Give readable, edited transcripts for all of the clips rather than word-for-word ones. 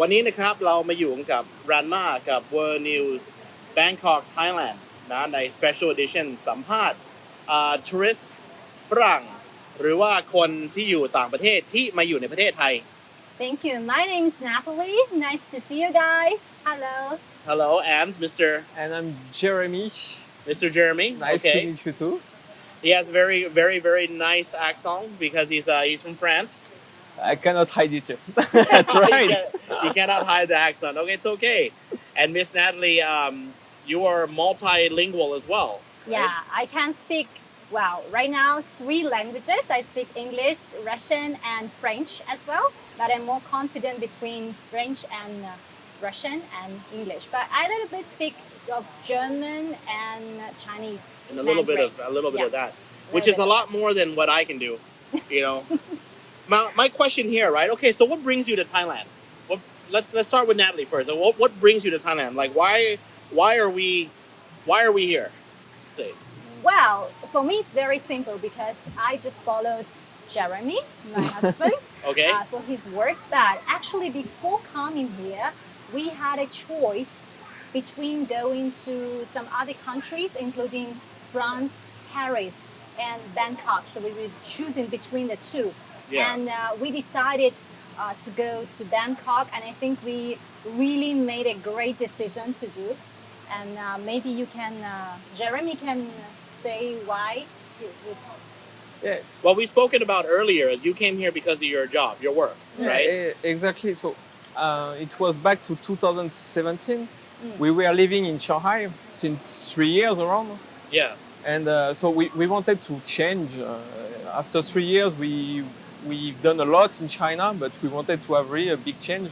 วันนี้นะครับเรามาอยู่กับรันมากับ World News Bangkok Thailand นะใน Special Edition สัมภาษณ์ทัวริสต์ฝรั่งหรือว่าคนที่อยู่ต่างประเทศที่มาอยู่ในประเทศไทย Thank you. My name is Nathalie. Nice to see you guys. Hello. Hello and And I'm Jeremy. Mr. Jeremy. Nice to meet you too. He has very very very nice accent because he's from France. I cannot hide it. That's right. You cannot hide the accent. Okay, it's okay. And Miss Natalie, you are multilingual as well. Yeah, right? I can speak, well, right now 3 languages. I speak English, Russian, and French as well. But I'm more confident between French and Russian and English. But I a little bit speak of German and Chinese. And a little Mandarin. bit of that, which is a lot more than what I can do. You know. My question here, right? Okay, so what brings you to Thailand? Let's start with Natalie first. What brings you to Thailand? Like why are we here? Say. Well, for me it's very simple because I just followed Jeremy, my husband, Okay. For his work. But actually, before coming here, we had a choice between going to some other countries, including France, Paris, and Bangkok. So we were choosing between the two. Yeah. And we decided to go to Bangkok, and I think we really made a great decision to do. And maybe you can, Jeremy can say why. Yeah. What we've spoken about earlier is you came here because of your job, your work, right? Exactly. So it was back to 2017. We were living in Shanghai since 3 years around. Yeah. And so we wanted to change. After 3 years, we've done a lot in China, but we wanted to have really a big change.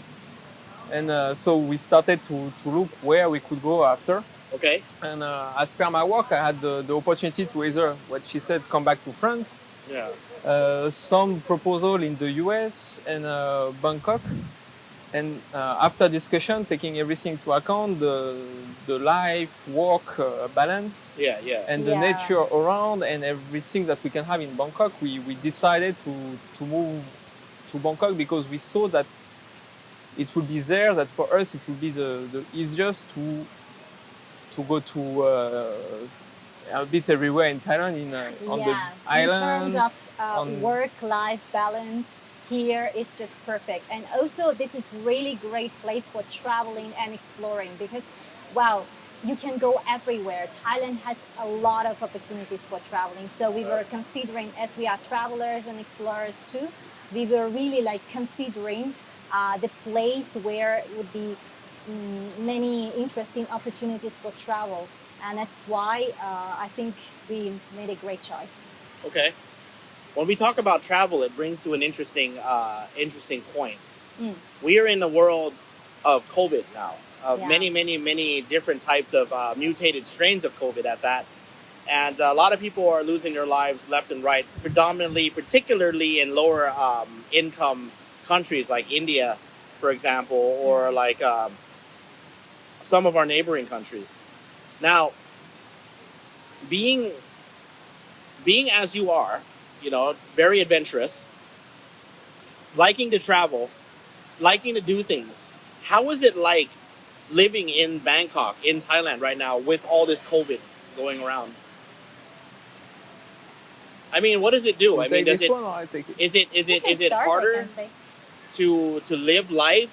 And so we started to look where we could go after. Okay. And as per my work, I had the opportunity to either, what she said, come back to France, Yeah. some proposal in the US and Bangkok. And after discussion, taking everything into account, the life, work balance, Yeah. and the Yeah. nature around and everything that we can have in Bangkok, we decided to move to Bangkok because we saw that it would be there, that for us it would be the easiest to go to a bit everywhere in Thailand, on the island. In terms of work-life balance, here is just perfect. And also, this is really great place for traveling and exploring because, wow, you can go everywhere. Thailand has a lot of opportunities for traveling. So we were considering, as we are travelers and explorers too, we were really like considering the place where it would be many interesting opportunities for travel. And that's why I think we made a great choice. Okay. When we talk about travel, it brings to an interesting point. We are in a world of COVID now, of many different types of mutated strains of COVID at that. And a lot of people are losing their lives left and right, particularly in lower income countries like India, for example, or like some of our neighboring countries. Now, being as you are, you know, very adventurous, liking to travel, liking to do things. How is it like living in Bangkok, in Thailand right now with all this COVID going around? I mean, what does it do? I mean, is it harder to live life?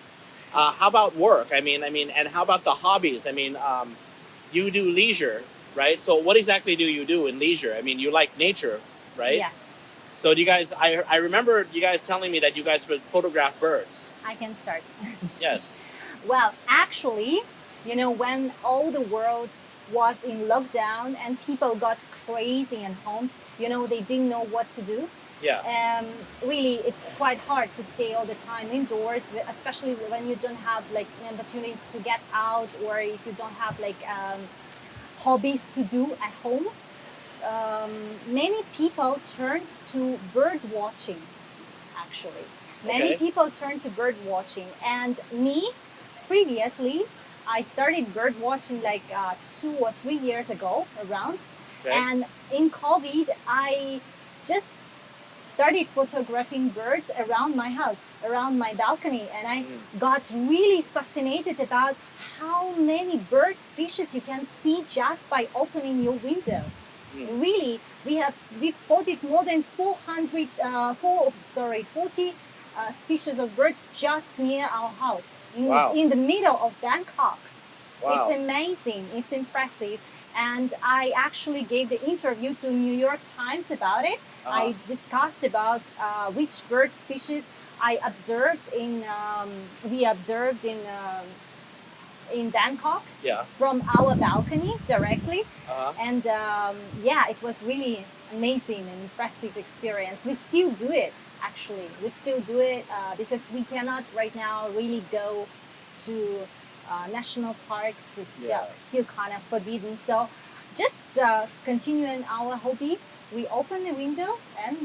How about work? I mean, and how about the hobbies? I mean, you do leisure, right? So what exactly do you do in leisure? I mean, you like nature, right? Yes. So do you guys, I remember you guys telling me that you guys would photograph birds. I can start. Yes. Well, actually, you know, when all the world was in lockdown and people got crazy in homes, you know, they didn't know what to do. Yeah. Really, it's quite hard to stay all the time indoors, especially when you don't have like opportunities to get out, or if you don't have like hobbies to do at home. Many people turned to bird watching, actually. Many people turned to bird watching. And me, previously, I started bird watching like 2 or 3 years ago around. Okay. And in COVID, I just started photographing birds around my house, around my balcony, and I got really fascinated about how many bird species you can see just by opening your window. Really, we've spotted more than 40 species of birds just near our house in the middle of Bangkok. Wow. It's amazing. It's impressive. And I actually gave the interview to New York Times about it. I discussed about which bird species we observed in Bangkok from our balcony directly. And it was really amazing and impressive experience. We still do it, actually. We still do it because we cannot right now really go to national parks. It's still kind of forbidden. So just continuing our hobby, we open the window and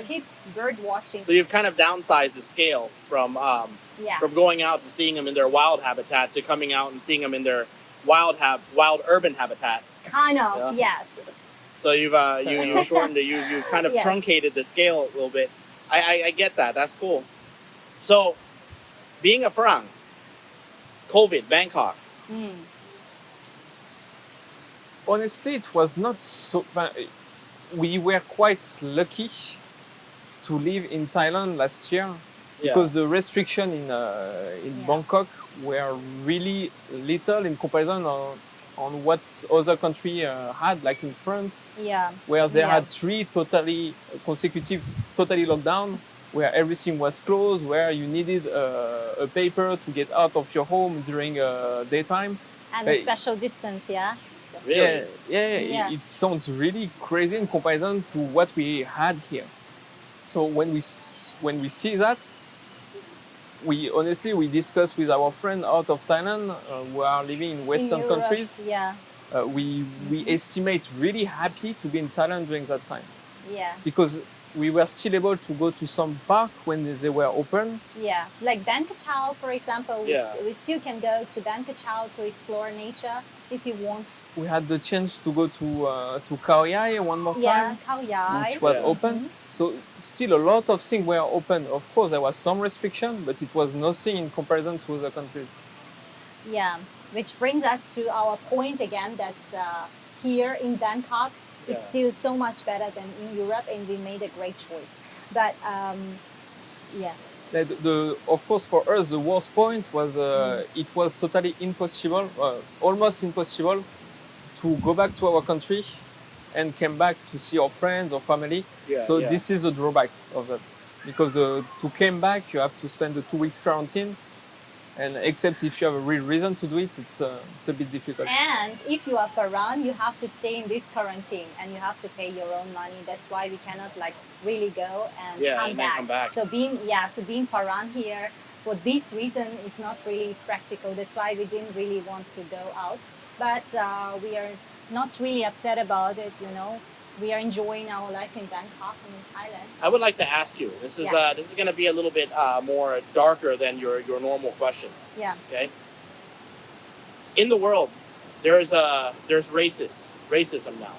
keep bird watching. So you've kind of downsized the scale from going out and seeing them in their wild habitat to coming out and seeing them in their wild urban habitat. Kind of, yes. So you've you shortened it. You kind of truncated the scale a little bit. I get that. That's cool. So being a Farang, COVID, Bangkok. Honestly, it was not so. We were quite lucky to live in Thailand last year because the restriction in Bangkok were really little in comparison on what other country had, like in France, where they had 3 consecutive lockdown, where everything was closed, where you needed a paper to get out of your home during daytime. And a special distance, Really? It sounds really crazy in comparison to what we had here. So when we see that, we discuss with our friend out of Thailand who are living in Western countries. We estimate really happy to be in Thailand during that time. Because we were still able to go to some park when they were open. Like Ban Kachao, for example. We still can go to Ban Kachao to explore nature if you want. We had the chance to go to Khao Yai one more time, Khao Yai, which was open. So still a lot of things were open. Of course, there was some restriction, but it was nothing in comparison to other countries. Which brings us to our point again that here in Bangkok, it's still so much better than in Europe, and we made a great choice. But of course, for us, the worst point was it was totally impossible, almost impossible, to go back to our country and come back to see our friends or family. This is the drawback of that, because to come back, you have to spend the 2 weeks quarantine. And except if you have a real reason to do it, it's a bit difficult. And if you are Farang, you have to stay in this quarantine and you have to pay your own money. That's why we cannot really go and come back. So being Farang here for this reason is not really practical. That's why we didn't really want to go out. But we are not really upset about it, We are enjoying our life in Bangkok and in Thailand. I would like to ask you. This is going to be a little bit more darker than your normal questions. Okay. In the world, there's racism now,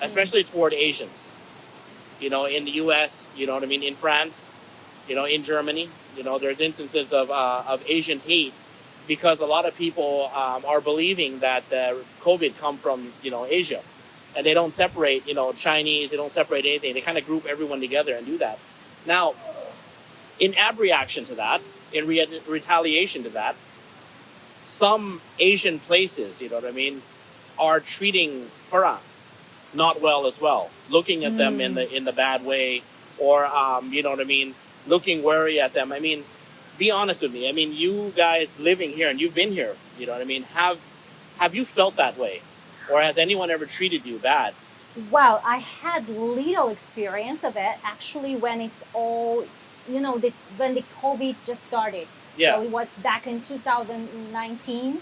especially toward Asians. In the U.S., you know what I mean. In France, in Germany, there's instances of Asian hate because a lot of people are believing that COVID come from Asia. And they don't separate, Chinese, they don't separate anything. They kind of group everyone together and do that. Now, in abreaction to that, in retaliation to that, some Asian places, are treating Farang not well as well, looking at them in the bad way, or looking worry at them. Be honest with me. You guys living here and you've been here, have you felt that way? Or has anyone ever treated you bad? Well, I had little experience of it actually when it's all, when the COVID just started. So it was back in 2019,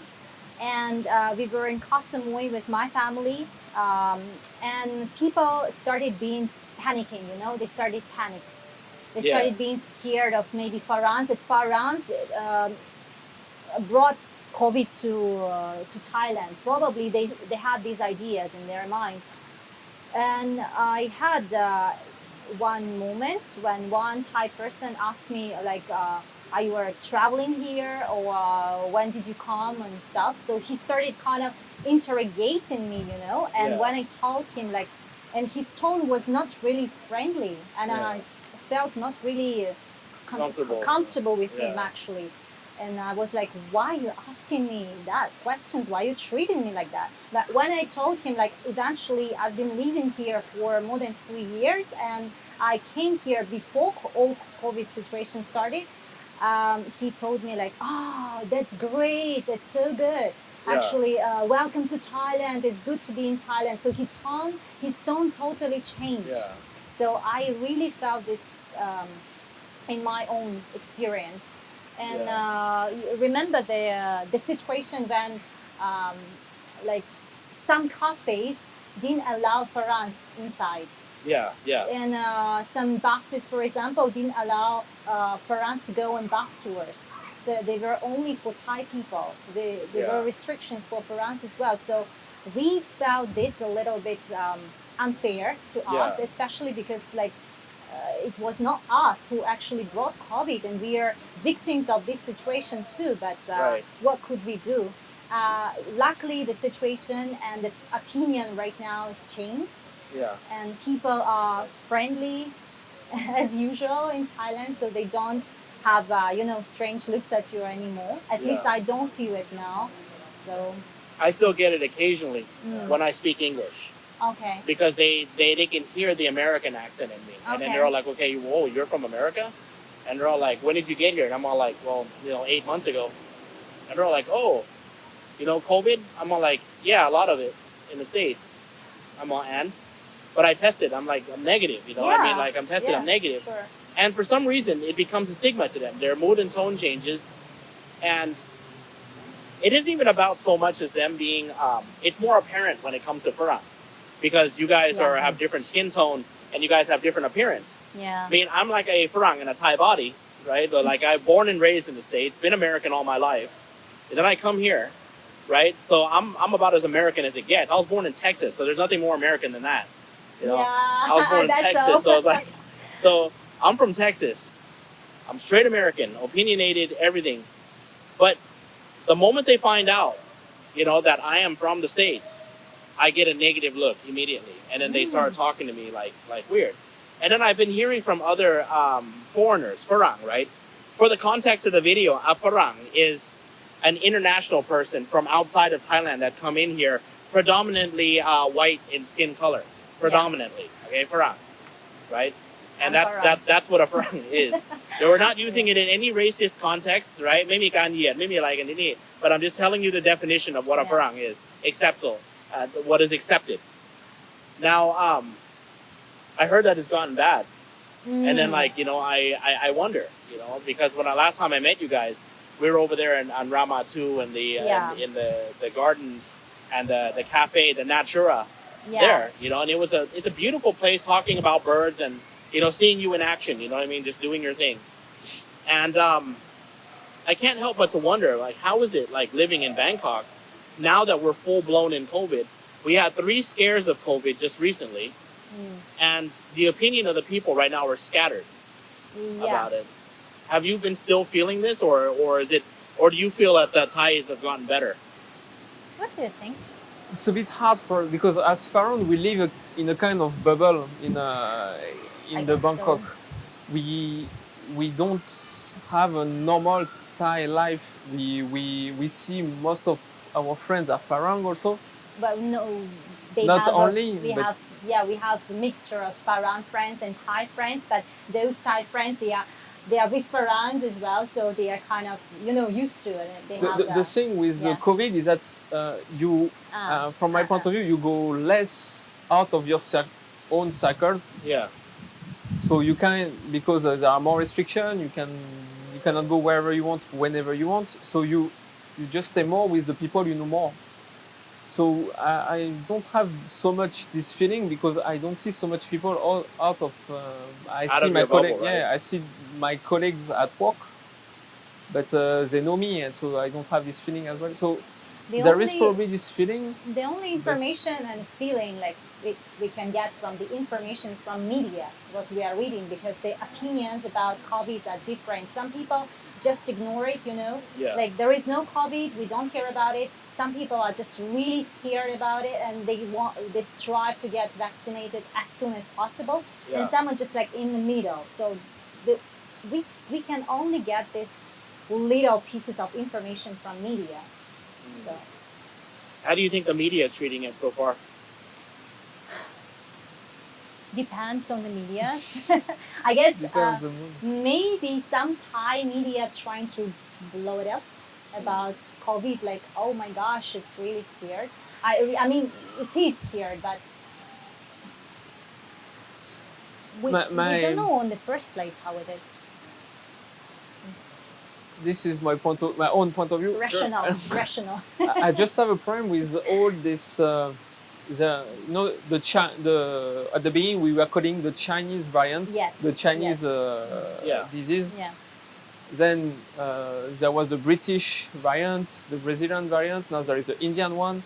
and we were in Koh Samui with my family, and people started panicking. They started panic. They started being scared of maybe Farangs. That Farangs brought COVID to Thailand. Probably they had these ideas in their mind, and I had one moment when one Thai person asked me like, "Are you traveling here, or when did you come and stuff?" So he started kind of interrogating me, you know. And Yeah. when I told him like, and his tone was not really friendly, and Yeah. I felt not really comfortable with him actually. And I was like, why are you asking me that questions? Why are you treating me like that? But when I told him, like, eventually I've been living here for more than 3 years, and I came here before all COVID situation started, he told me like, oh, that's great. That's so good. Yeah. Actually, welcome to Thailand. It's good to be in Thailand. So his tone totally changed. Yeah. So I really felt this in my own experience. And remember the situation when like some cafes didn't allow Farans inside. Yeah, yeah. And some buses, for example, didn't allow Farans to go on bus tours. So they were only for Thai people. There were restrictions for Farans as well. So we felt this a little bit unfair to us, especially because like it was not us who actually brought COVID, and we are victims of this situation too. But what could we do? Luckily, the situation and the opinion right now has changed. Yeah. And people are friendly as usual in Thailand, so they don't have strange looks at you anymore. At least I don't feel it now. So I still get it occasionally when I speak English. Okay. Because they can hear the American accent in me. And then they're all like, okay, whoa, you're from America? And they're all like, when did you get here? And I'm all like, well, 8 months ago. And they're all like, oh, COVID? I'm all like, yeah, a lot of it in the States. I'm all, and? But I tested. I'm like, I'm negative, I mean, like, I'm tested, I'm negative. Sure. And for some reason, it becomes a stigma to them. Their mood and tone changes. And it isn't even about so much as them being, it's more apparent when it comes to Farang. Because you guys have different skin tone and you guys have different appearance. Yeah. I mean, I'm like a Farang in a Thai body, right? But like I'm born and raised in the States, been American all my life. And then I come here, right? So I'm about as American as it gets. I was born in Texas, so there's nothing more American than that. I was born in Texas, so it's like, so I'm from Texas. I'm straight American, opinionated, everything. But the moment they find out, that I am from the States, I get a negative look immediately. And then they start talking to me like weird. And then I've been hearing from other foreigners, Farang, right? For the context of the video, a Farang is an international person from outside of Thailand that come in here, predominantly white in skin color. Predominantly, okay, Farang, right? And that's what a Farang is. So we're not using it in any racist context, right? Maybe but I'm just telling you the definition of what a Farang is. Acceptable. What is accepted. Now, I heard that it's gotten bad. And then I wonder, because when last time I met you guys, we were over there on Rama 2 and in the gardens and the cafe, the Natura there, and it's a beautiful place talking about birds and, seeing you in action, just doing your thing. And I can't help but to wonder, like, how is it like living in Bangkok now that we're full blown in COVID? We had 3 scares of COVID just recently. And the opinion of the people right now are scattered about it. Have you been still feeling this, or do you feel that the Thais have gotten better? What do you think? It's a bit hard because as Faron, we live in a kind of bubble in the Bangkok. So. We don't have a normal Thai life. We see most of our friends are Farang also. But no, we have a mixture of Farang friends and Thai friends, but those Thai friends, they are with Farangs as well, so they are kind of, used to it. The thing with COVID is that from my point of view, you go less out of your own circles. Yeah. So you can, because there are more restrictions, you cannot go wherever you want, whenever you want. So you just stay more with the people you know more. So I don't have so much this feeling because I don't see so much people out of. I see my colleagues at work, but they know me, and so I don't have this feeling as well. So there is probably this feeling. The only information and feeling like we can get from the information from media, what we are reading, because the opinions about COVID are different. Some people just ignore it, Yeah. like there is no COVID, we don't care about it. Some people are just really scared about it and they strive to get vaccinated as soon as possible. Yeah. And some are just like in the middle. So we can only get this little pieces of information from media. So how do you think the media is treating it so far? depends on the media. I guess maybe some Thai media trying to blow it up about COVID, like, oh my gosh, it's really scared. I mean, it is scared, but we don't know in the first place how it is. This is my own point of view. Rational. I just have a problem with all this. At the beginning we were calling the Chinese variant, the Chinese disease. Yeah. Then there was the British variant, the Brazilian variant. Now there is the Indian one.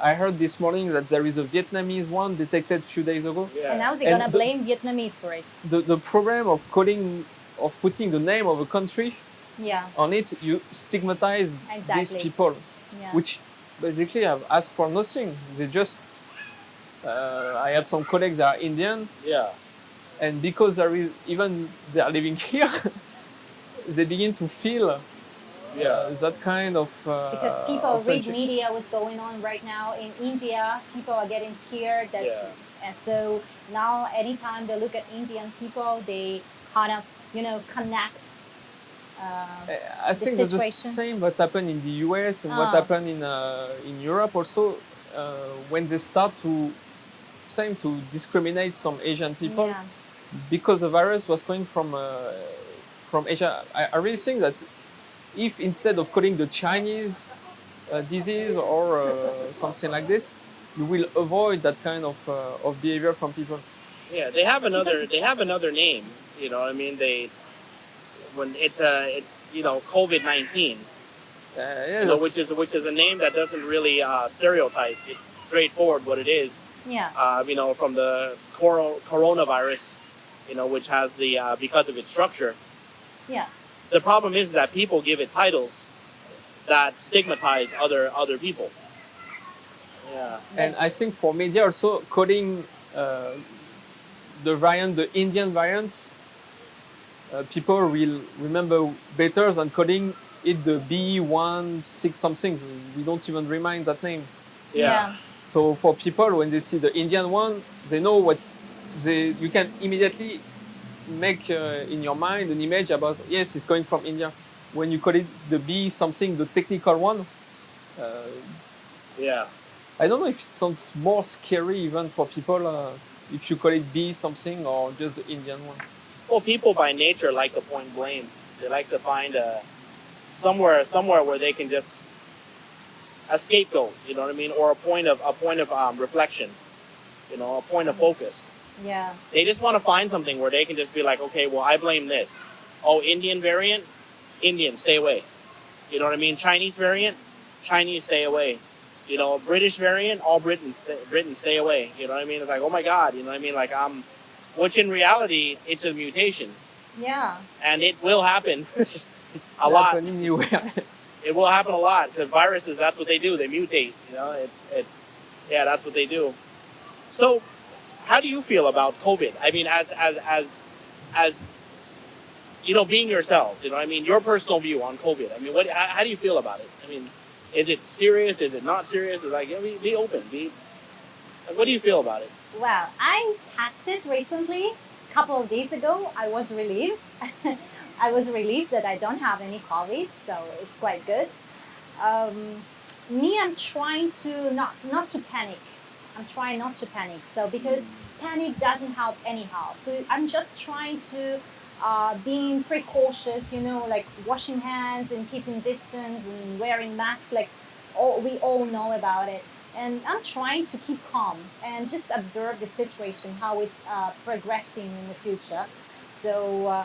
I heard this morning that there is a Vietnamese one detected a few days ago. Yeah. And now they're gonna blame Vietnamese for it. The problem of putting the name of a country on it, you stigmatize these people, which basically have asked for nothing. They just I have some colleagues that are Indian, and because they are living here, they begin to feel that kind of because people read media what's going on right now in India. People are getting scared and so now anytime they look at Indian people, they kind of connect. I think that's the same what happened in the US and what happened in Europe also when they start to discriminate some Asian people because the virus was coming from Asia. I really think that if instead of calling the Chinese disease or something like this, you will avoid that kind of behavior from people. Yeah, they have another name. You know, I mean, when it's COVID-19, which is a name that doesn't really stereotype. It's straightforward what it is. Yeah. From the coronavirus, which has because of its structure. Yeah. The problem is that people give it titles that stigmatize other people. Yeah. And I think for media also calling the Indian variant, people will remember better than calling it the B16 something. We don't even remind that name. Yeah. So for people, when they see the Indian one, they know you can immediately make in your mind an image about, yes, it's coming from India. When you call it the B something, the technical one, I don't know if it sounds more scary even for people if you call it B something or just the Indian one. Well, people by nature like to point blame. They like to find somewhere where they can just a scapegoat, you know what I mean, or a point of reflection, a point of focus. Yeah. They just want to find something where they can just be like, okay, well, I blame this. Oh, Indian variant, Indian, stay away. You know what I mean? Chinese variant, Chinese, stay away. British variant, all Britain, stay away. You know what I mean? It's like, oh my God, you know what I mean? Like which in reality, it's a mutation. Yeah. And it will happen a lot. Anywhere. It will happen a lot because viruses, that's what they do. They mutate. That's what they do. So, how do you feel about COVID? I mean, as being yourselves, I mean, your personal view on COVID. I mean, how do you feel about it? I mean, is it serious? Is it not serious? It's like, be open. What do you feel about it? Well, I tested recently. A couple of days ago, I was relieved. I was relieved that I don't have any COVID, so it's quite good. I'm trying to not to panic. I'm trying not to panic. So because panic doesn't help anyhow. So I'm just trying to being precautious, like washing hands and keeping distance and wearing masks, like we all know about it. And I'm trying to keep calm and just observe the situation, how it's progressing in the future. So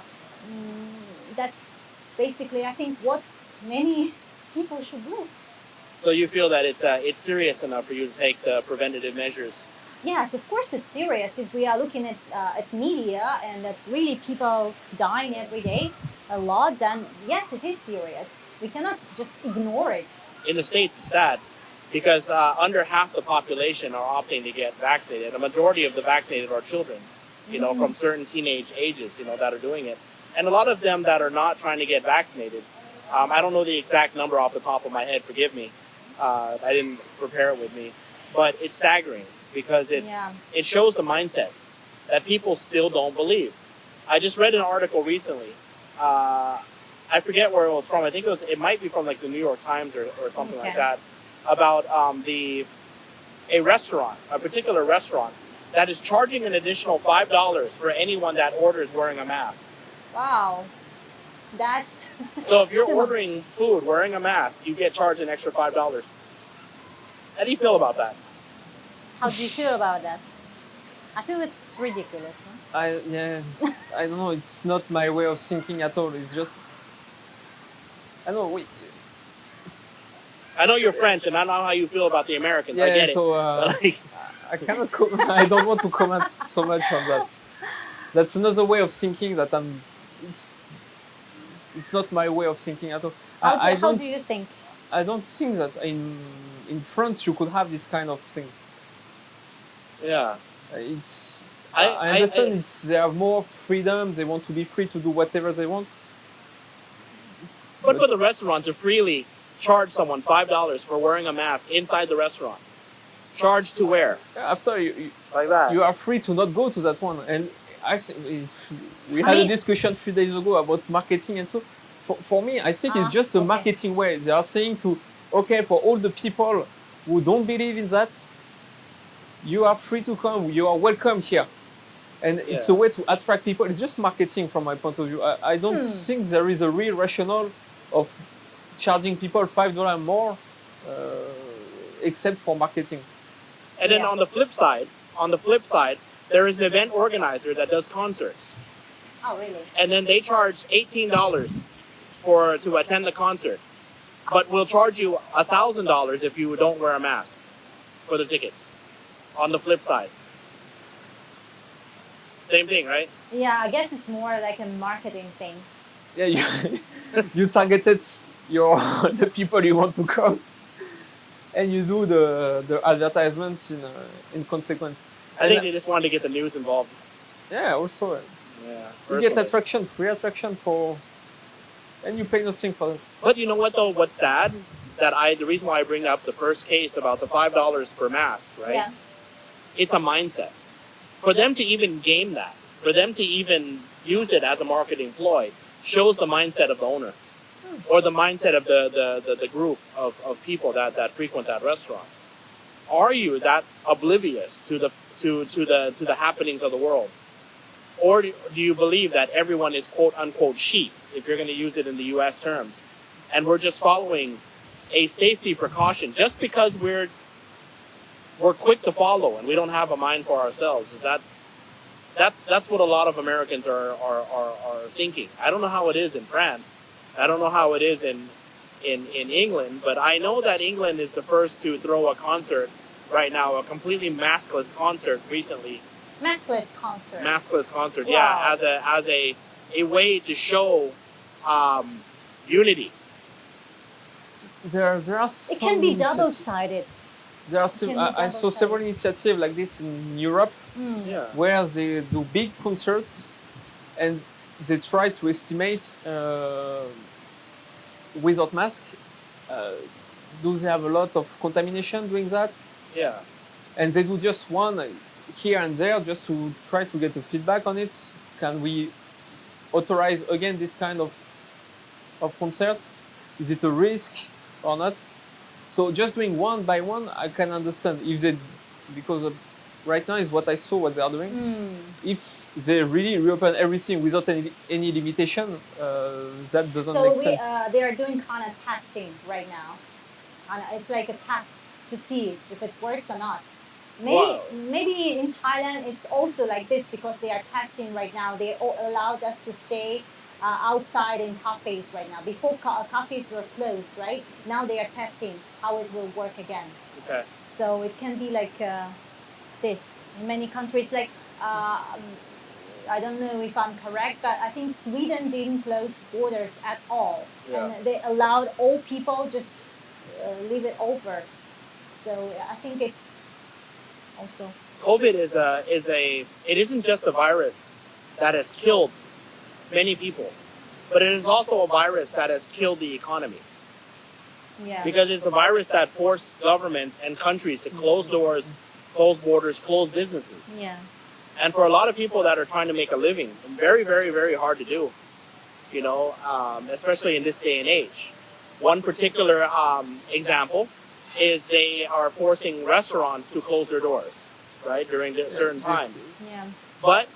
that's basically, I think, what many people should do. So you feel that it's serious enough for you to take the preventative measures? Yes, of course it's serious. If we are looking at media and that really people dying every day a lot, then yes, it is serious. We cannot just ignore it. In the States, it's sad because under half the population are opting to get vaccinated. A majority of the vaccinated are children, from certain teenage ages, that are doing it. And a lot of them that are not trying to get vaccinated, I don't know the exact number off the top of my head, forgive me. I didn't prepare it with me. But it's staggering because it shows a mindset that people still don't believe. I just read an article recently. I forget where it was from. I think it might be from like the New York Times or something like that, about a particular restaurant that is charging an additional $5 for anyone that orders wearing a mask. Wow, that's so if you're ordering food wearing a mask, you get charged an extra $5. How do you feel about that? How do you feel about that? I feel it's ridiculous. Huh? I don't know. It's not my way of thinking at all. It's just I don't know. I know you're French, and I know how you feel about the Americans. I get it. So I cannot. I don't want to comment so much on that. That's another way of thinking that It's not my way of thinking at all. How do you think? I don't think that in France you could have this kind of things. Yeah. I understand they have more freedom. They want to be free to do whatever they want. But for the restaurant to freely charge someone $5 for wearing a mask inside the restaurant, charge to where? After you like that, you are free to not go to that one. And I think we had a discussion a few days ago about marketing and so. For me, I think it's just a marketing way. They are saying for all the people who don't believe in that, you are free to come. You are welcome here. And it's a way to attract people. It's just marketing from my point of view. I don't think there is a real rationale of charging people $5 more, except for marketing. And then on the flip side, there is an event organizer that does concerts. Oh, really? And then they charge $18 to attend the concert, but will charge you $1,000 if you don't wear a mask for the tickets. On the flip side, same thing, right? Yeah, I guess it's more like a marketing thing. Yeah, you targeted the people you want to come, and you do the advertisements in consequence. I think they just wanted to get the news involved. Yeah, also. Yeah. You get free attraction and you pay nothing for it. But you know what though? What's sad? The reason why I bring up the first case about the $5 per mask, right? Yeah. It's a mindset. For them to even game that, for them to even use it as a marketing ploy, shows the mindset of the owner, or the mindset of the group of people that frequent that restaurant. Are you that oblivious to the happenings of the world? Or do you believe that everyone is quote unquote sheep, if you're going to use it in the U.S. terms, and we're just following a safety precaution just because we're quick to follow and we don't have a mind for ourselves? That's what a lot of Americans are thinking. I don't know how it is in France. I don't know how it is in England, but I know that England is the first to throw a concert right now, a completely maskless concert recently. Maskless concert. Maskless concert, wow. Yeah, as a way to show unity. There are it can be double-sided. There are I saw several initiatives like this in Europe, where they do big concerts and they try to estimate without mask. Do they have a lot of contamination doing that? Yeah. And they do just one here and there just to try to get a feedback on it. Can we authorize again this kind of concert? Is it a risk or not? So just doing one by one, I can understand because right now is what I saw what they are doing. If they really reopen everything without any limitation, that doesn't make sense. So they are doing kind of testing right now. And it's like a test to see if it works or not. Maybe in Thailand it's also like this because they are testing right now. They allowed us to stay outside in cafes right now. Before cafes were closed, right? Now they are testing how it will work again. Okay. So it can be like this in many countries. Like I don't know if I'm correct, but I think Sweden didn't close borders at all, Yeah. and they allowed all people just leave it over. So I think it's also COVID it isn't just a virus that has killed many people, but it is also a virus that has killed the economy. yeah Because it's a virus that forced governments and countries to close doors, close borders, close businesses. yeah And for a lot of people that are trying to make a living, very, very, very hard to do, especially in this day and age. One particular example is they are forcing restaurants to close their doors, right, during certain times. yeah But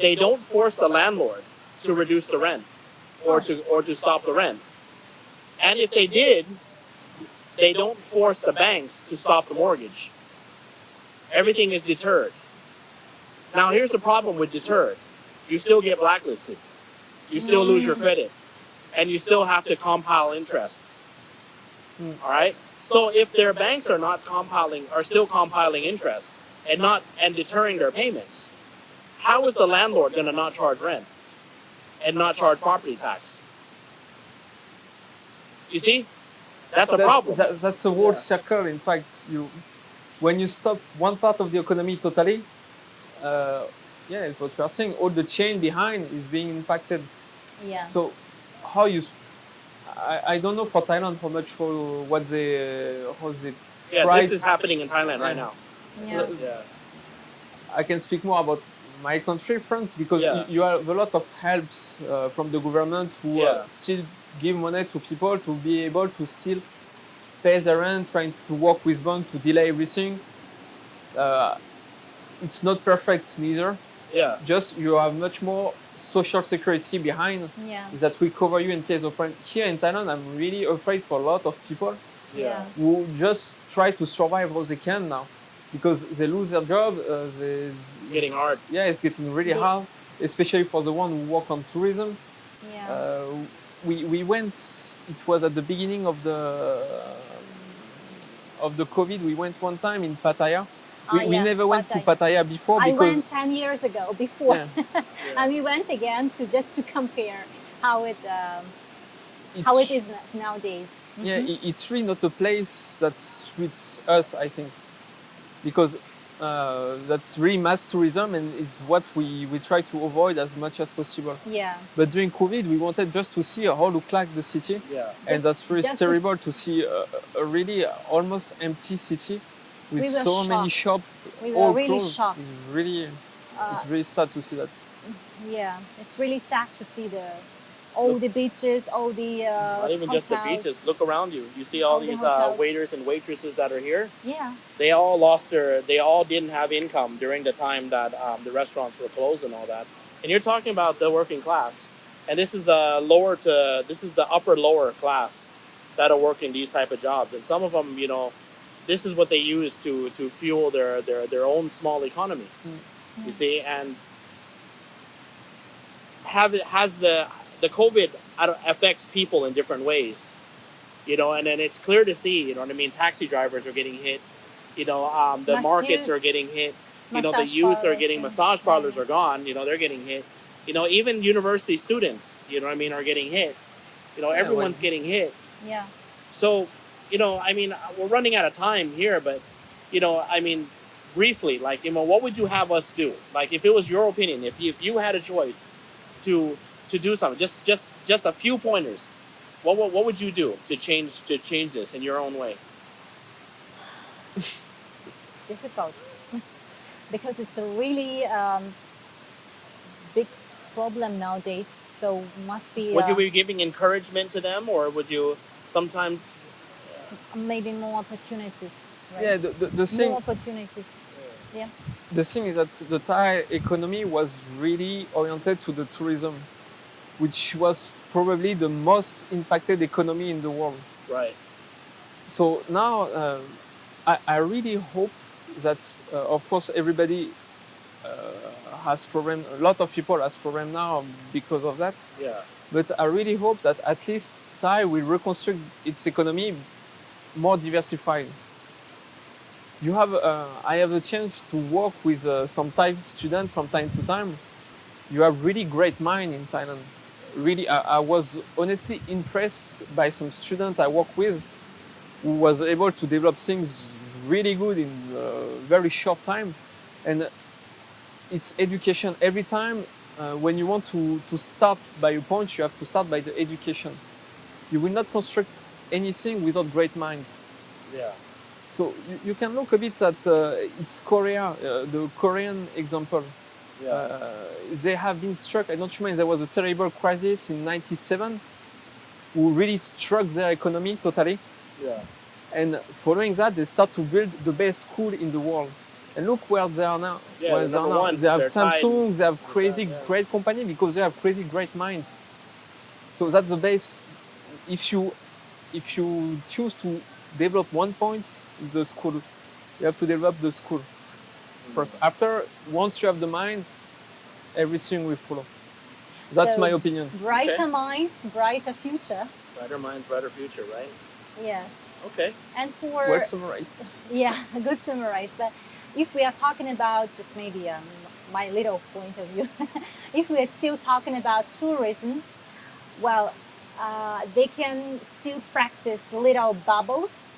they don't force the landlord to reduce the rent or to stop the rent. And if they did, they don't force the banks to stop the mortgage. Everything is deterred. Now, here's the problem with deterred. You still get blacklisted. You still lose your credit. And you still have to compile interest. All right? So if their banks are still compiling interest and deterring their payments, how is the landlord going to not charge rent and not charge property tax? You see? That's a problem. That's a whole circle. In fact, when you stop one part of the economy totally, it's what you are saying. All the chain behind is being impacted. yeah So, I don't know for Thailand how much how they try. This is happening in Thailand right now. yeah I can speak more about my country, France, because you have a lot of helps from the government who still give money to people to be able to still pay their rent, trying to work with bank to delay everything. It's not perfect neither. Yeah. Just you have much more social security behind yeah that will cover you in case of rent. Here in Thailand, I'm really afraid for a lot of people yeah who just try to survive how they can now, because they lose their job. It's getting hard. Yeah, it's getting really hard, especially for the one who work on tourism. yeah We went. It was at the beginning of the COVID. We went one time in Pattaya. We never went to Pattaya before. I because went 10 years ago before, Yeah. and we went again to compare how it is nowadays. Yeah, it's really not a place that suits us, I think, because that's really mass tourism and is what we try to avoid as much as possible. Yeah. But during COVID, we wanted just to see how look like the city. Yeah. And that's really terrible to see a really almost empty city with so many shops. We were really shocked. It's really sad to see that. Yeah, it's really sad to see all the beaches, all the not even hotels. just the beaches. Look around you. You see all these waiters and waitresses that are here. Yeah. They all didn't have income during the time that the restaurants were closed and all that. And you're talking about the working class, and this is the upper lower class that are working these type of jobs, and some of them, this is what they use to fuel their own small economy. You see, and the COVID affects people in different ways, and then it's clear to see, what I mean, taxi drivers are getting hit, the markets are getting hit, the youth are getting, massage parlors are gone, they're getting hit, even university students, are getting hit, everyone's getting hit. Yeah. So, I mean, we're running out of time here, but, briefly, like, what would you have us do? Like, if it was your opinion, if you had a choice to do something, just a few pointers, what would you do to change this in your own way? Difficult, because it's a really big problem nowadays. So must be. Would you be giving encouragement to them, or would you sometimes? Maybe more opportunities. Right? Yeah, the thing. More opportunities. Yeah. The thing is that the Thai economy was really oriented to the tourism, which was probably the most impacted economy in the world. Right. So now, I really hope that, of course, everybody has problem. A lot of people has problem now because of that. Yeah. But I really hope that at least Thai will reconstruct its economy more diversified. You have, I have the chance to work with some Thai students from time to time. You have really great mind in Thailand. Really, I was honestly impressed by some students I work with who was able to develop things really good in a very short time. And it's education every time. When you want to start by a point, you have to start by the education. You will not construct anything without great minds. Yeah. So you can look a bit at it's Korea, the Korean example. Yeah. They have been struck. I don't remember, there was a terrible crisis in '97 who really struck their economy totally. Yeah. And following that, they start to build the best school in the world. And look where they are now. Yeah, Where they're they are number now. one. They have They're Samsung, they have tied crazy with that, yeah. great company because they have crazy great minds. So that's the base. If you choose to develop one point, the school, you have to develop the school first. After, once you have the mind, everything will follow. That's So, my opinion. Brighter Okay. minds, brighter future. Brighter minds, brighter future, right? Yes. Okay. And for Well summarized. yeah, good summarize. But if we are talking about just maybe my little point of view, if we are still talking about tourism, well, they can still practice little bubbles,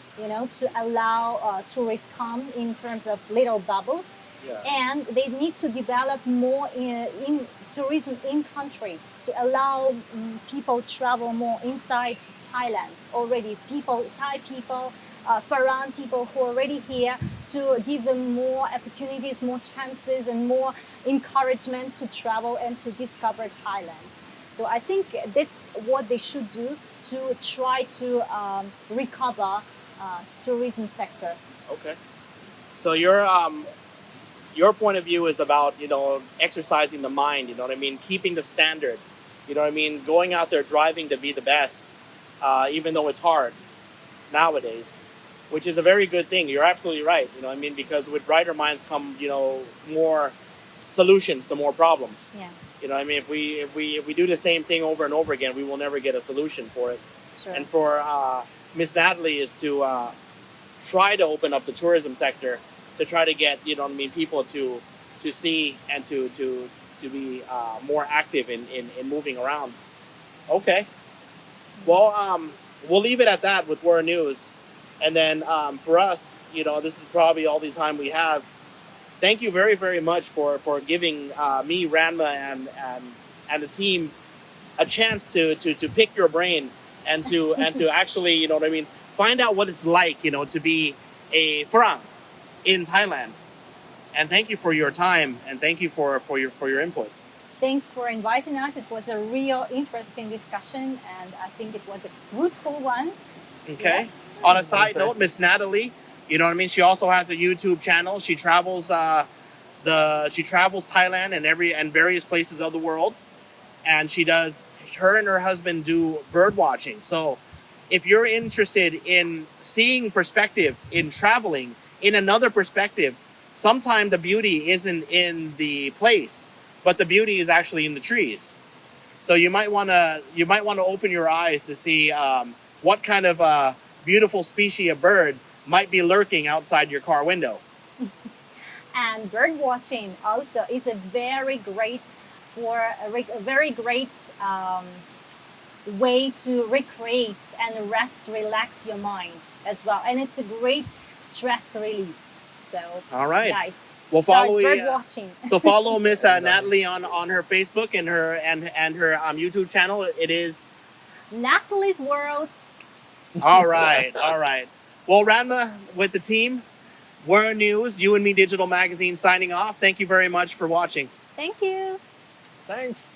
to allow tourists come in terms of little bubbles. Yeah. And they need to develop more in tourism in country to allow people travel more inside Thailand already. Thai people, foreign people who are already here, to give them more opportunities, more chances, and more encouragement to travel and to discover Thailand. So I think that's what they should do to try to recover tourism sector. Okay. So your point of view is about, exercising the mind, you know what I mean? Keeping the standard, you know what I mean? Going out there, driving to be the best, even though it's hard nowadays, which is a very good thing. You're absolutely right, you know what I mean? Because with brighter minds come, more solutions to more problems. Yeah, You know what I mean? If we do the same thing over and over again, we will never get a solution for it. sure. And for Miss Natalie is to try to open up the tourism sector to try to get, people to see and to be more active in moving around. Okay. Well, we'll leave it at that with World News. And then for us, this is probably all the time we have. Thank you very, very much for giving me, Ranma, and the team a chance to pick your brain and to actually, find out what it's like, to be a Farang in Thailand. And thank you for your time, and thank you for your input. Thanks for inviting us. It was a real interesting discussion, and I think it was a fruitful one. Okay. Yeah. On a side note, Miss Natalie, she also has a YouTube channel. She travels she travels Thailand and various places of the world, and her and her husband do bird watching. So if you're interested in seeing perspective in traveling in another perspective, sometimes the beauty isn't in the place, but the beauty is actually in the trees. So you might want to open your eyes to see what kind of beautiful species of bird might be lurking outside your car window. And bird watching also is a very great way to recreate and relax your mind as well, and it's a great stress relief. So All right. guys, Well, start follow bird watching. So follow Miss Natalie on her Facebook and her YouTube channel. It is Nathalie's World. all right. Well, Ranma with the team, World News, You and Me Digital Magazine signing off. Thank you very much for watching. Thank you. Thanks.